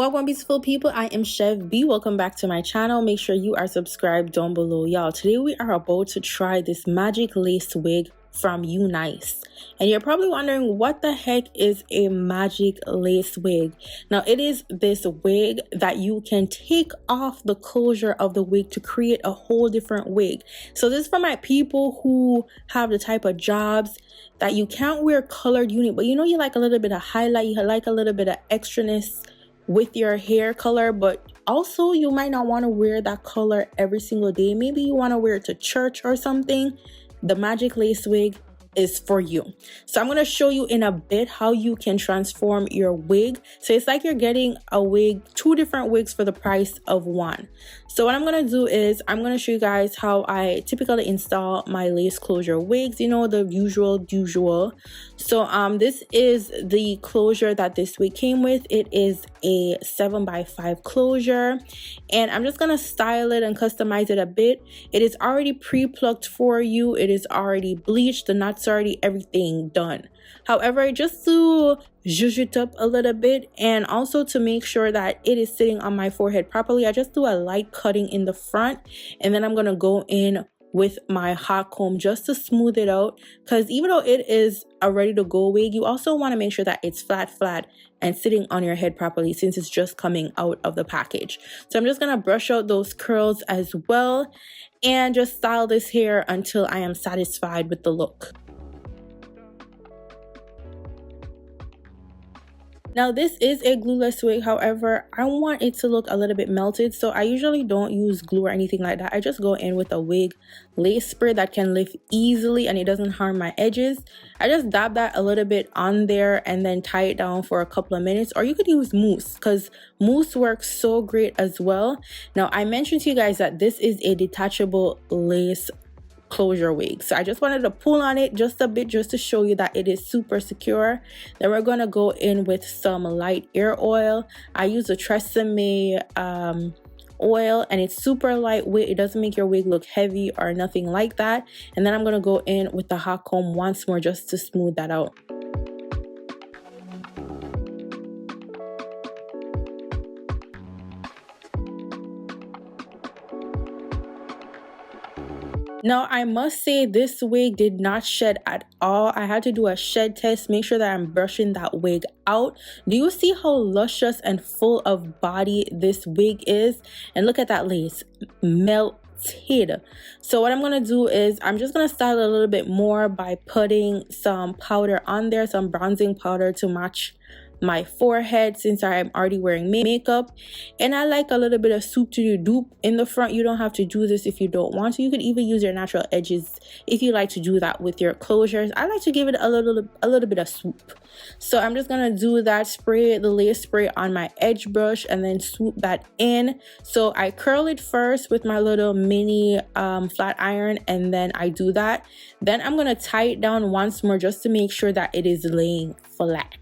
Welcome, beautiful people. I am Chef B. Welcome back to my channel. Make sure you are subscribed down below. Y'all, today we are about to try this magic lace wig from UNice. And you're probably wondering, what the heck is a magic lace wig? Now, it is this wig that you can take off the closure of the wig to create a whole different wig. So this is for my people who have the type of jobs that you can't wear colored unit, but you know, you like a little bit of highlight, you like a little bit of extraness with your hair color, but also you might not want to wear that color every single day. Maybe you want to wear it to church or something. The magic lace wig is for you. So I'm going to show you in a bit how you can transform your wig. So it's like you're getting a wig, two different wigs for the price of one. So what I'm going to do is I'm going to show you guys how I typically install my lace closure wigs, you know, the usual. So this is the closure that this wig came with. It is a 7x5 closure, and I'm just going to style it and customize it a bit. It is already pre-plucked for you. It is already bleached. The knots already everything done. However, just to zhuzh it up a little bit, and also to make sure that it is sitting on my forehead properly, I just do a light cutting in the front, and then I'm going to go in with my hot comb just to smooth it out, because even though it is a ready to go wig, you also want to make sure that it's flat and sitting on your head properly, since it's just coming out of the package. So I'm just going to brush out those curls as well and just style this hair until I am satisfied with the look. Now this is a glueless wig, however, I want it to look a little bit melted, so I usually don't use glue or anything like that. I just go in with a wig lace spray that can lift easily and it doesn't harm my edges. I just dab that a little bit on there and then tie it down for a couple of minutes, or you could use mousse, because mousse works so great as well. Now I mentioned to you guys that this is a detachable lace closure wig, so I just wanted to pull on it just a bit just to show you that it is super secure. Then we're going to go in with some light air oil. I use a Tresemme oil, and it's super lightweight. It doesn't make your wig look heavy or nothing like that. And then I'm going to go in with the hot comb once more just to smooth that out. Now, I must say this wig did not shed at all. I had to do a shed test, make sure that I'm brushing that wig out. Do you see how luscious and full of body this wig is? And look at that lace, melted. So what I'm going to do is I'm just going to style it a little bit more by putting some powder on there, some bronzing powder to match my forehead, since I'm already wearing makeup. And I like a little bit of swoop to the dupe in the front. You don't have to do this if you don't want to. You could even use your natural edges if you like to do that with your closures. I like to give it a little bit of swoop. So I'm just gonna do that, spray the lace spray on my edge brush and then swoop that in. So I curl it first with my little mini flat iron, and then I do that. Then I'm gonna tie it down once more just to make sure that it is laying flat.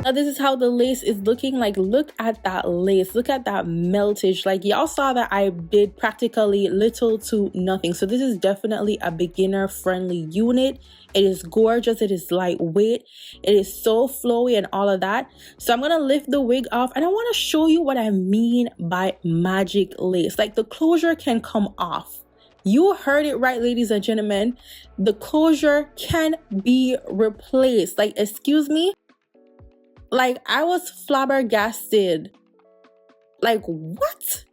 Now this is how the lace is looking like. Look at that lace, look at that meltage. Like, y'all saw that I did practically little to nothing. So this is definitely a beginner friendly unit. It is gorgeous, it is lightweight, it is so flowy and all of that. So I'm gonna lift the wig off, and I want to show you what I mean by magic lace. Like, the closure can come off. You heard it right, ladies and gentlemen. The closure can be replaced. Like, excuse me. Like, I was flabbergasted. Like, what?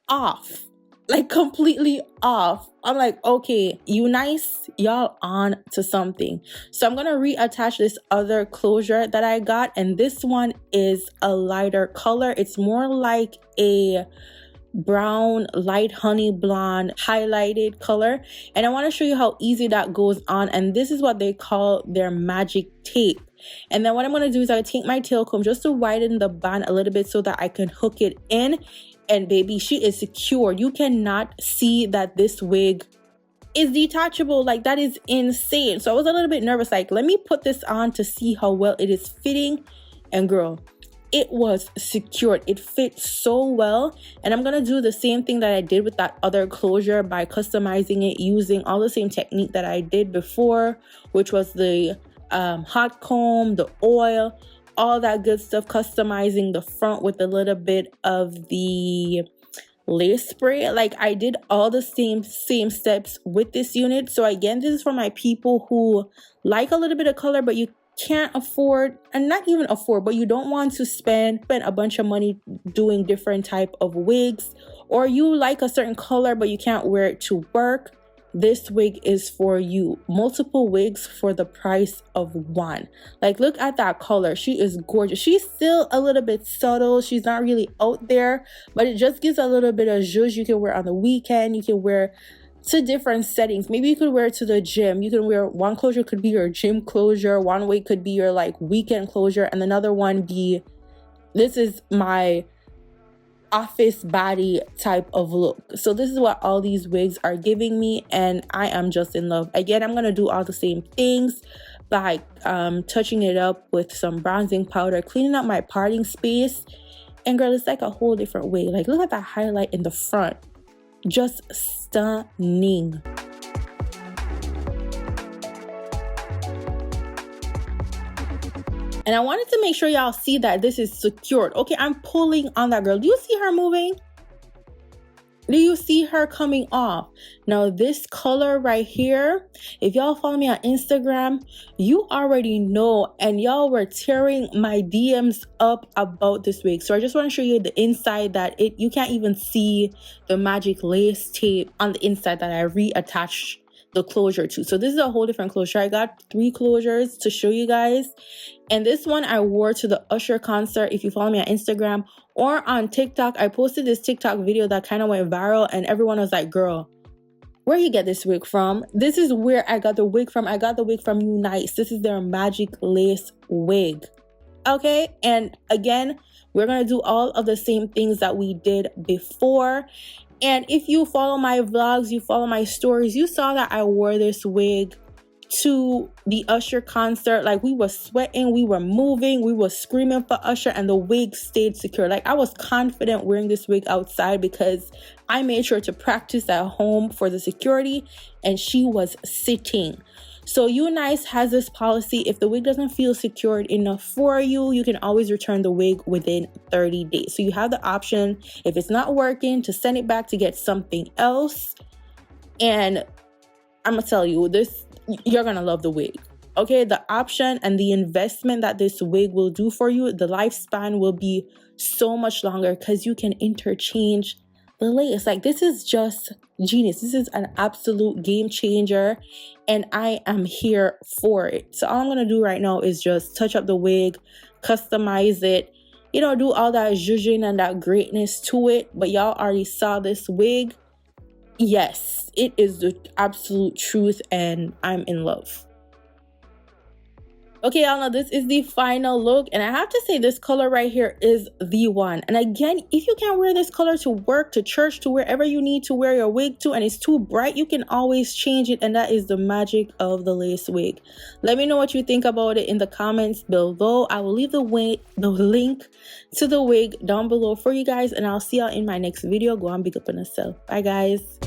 Off. Like, completely off. I'm like, okay, UNice, y'all on to something. So I'm gonna reattach this other closure that I got, and this one is a lighter color. It's more like a brown, light honey blonde highlighted color, and I want to show you how easy that goes on. And this is what they call their magic tape. And then what I'm going to do is I take my tail comb just to widen the band a little bit so that I can hook it in, and baby, she is secure. You cannot see that this wig is detachable. Like, that is insane. So I was a little bit nervous, like, let me put this on to see how well it is fitting, and girl, it was secured. It fit so well. And I'm gonna do the same thing that I did with that other closure by customizing it using all the same technique that I did before, which was the hot comb, the oil, all that good stuff, customizing the front with a little bit of the lace spray. Like, I did all the same steps with this unit. So again, this is for my people who like a little bit of color, but you can't afford, and not even afford, but you don't want to spend a bunch of money doing different type of wigs, or you like a certain color but you can't wear it to work. This wig is for you. Multiple wigs for the price of one. Like, look at that color. She is gorgeous. She's still a little bit subtle. She's not really out there, but it just gives a little bit of zhuzh. You can wear on the weekend. You can wear to different settings. Maybe you could wear it to the gym. You can wear one closure could be your gym closure. One wig could be your like weekend closure. And another one be, this is my office body type of look. So this is what all these wigs are giving me, and I am just in love. Again, I'm gonna do all the same things by touching it up with some bronzing powder, cleaning up my parting space, and girl, it's like a whole different wig. Like, look at that highlight in the front, just stunning. And I wanted to make sure y'all see that this is secured. Okay, I'm pulling on that girl. Do you see her moving? Do you see her coming off? Now, this color right here, if y'all follow me on Instagram, you already know, and y'all were tearing my DMs up about this wig. So I just want to show you the inside that you can't even see the magic lace tape on the inside that I reattached the closure to. So this is a whole different closure. I got 3 closures to show you guys, and this one I wore to the Usher concert. If you follow me on Instagram or on TikTok, I posted this TikTok video that kind of went viral, and everyone was like, girl, where you get this wig from? This is where I got the wig from. I got the wig from UNice. This is their magic lace wig. Okay, and again, we're gonna do all of the same things that we did before. And if you follow my vlogs, you follow my stories, you saw that I wore this wig to the Usher concert. Like, we were sweating, we were moving, we were screaming for Usher, and the wig stayed secure. Like, I was confident wearing this wig outside because I made sure to practice at home for the security, and she was sitting. So UNice has this policy: if the wig doesn't feel secured enough for you, you can always return the wig within 30 days. So you have the option, if it's not working, to send it back to get something else. And I'm gonna tell you this, you're gonna love the wig. Okay, the option and the investment that this wig will do for you, the lifespan will be so much longer because you can interchange the lace. Like, this is just genius. This is an absolute game changer, and I am here for it. So all I'm gonna do right now is just touch up the wig, customize it, you know, do all that zhuzhing and that greatness to it. But y'all already saw this wig. Yes, it is the absolute truth, and I'm in love. Okay, y'all know this is the final look, and I have to say this color right here is the one. And again, if you can't wear this color to work, to church, to wherever you need to wear your wig to, and it's too bright, you can always change it, and that is the magic of the lace wig. Let me know what you think about it in the comments below. I will leave the link to the wig down below for you guys, and I'll see y'all in my next video. Go on, big up on yourself. Bye guys.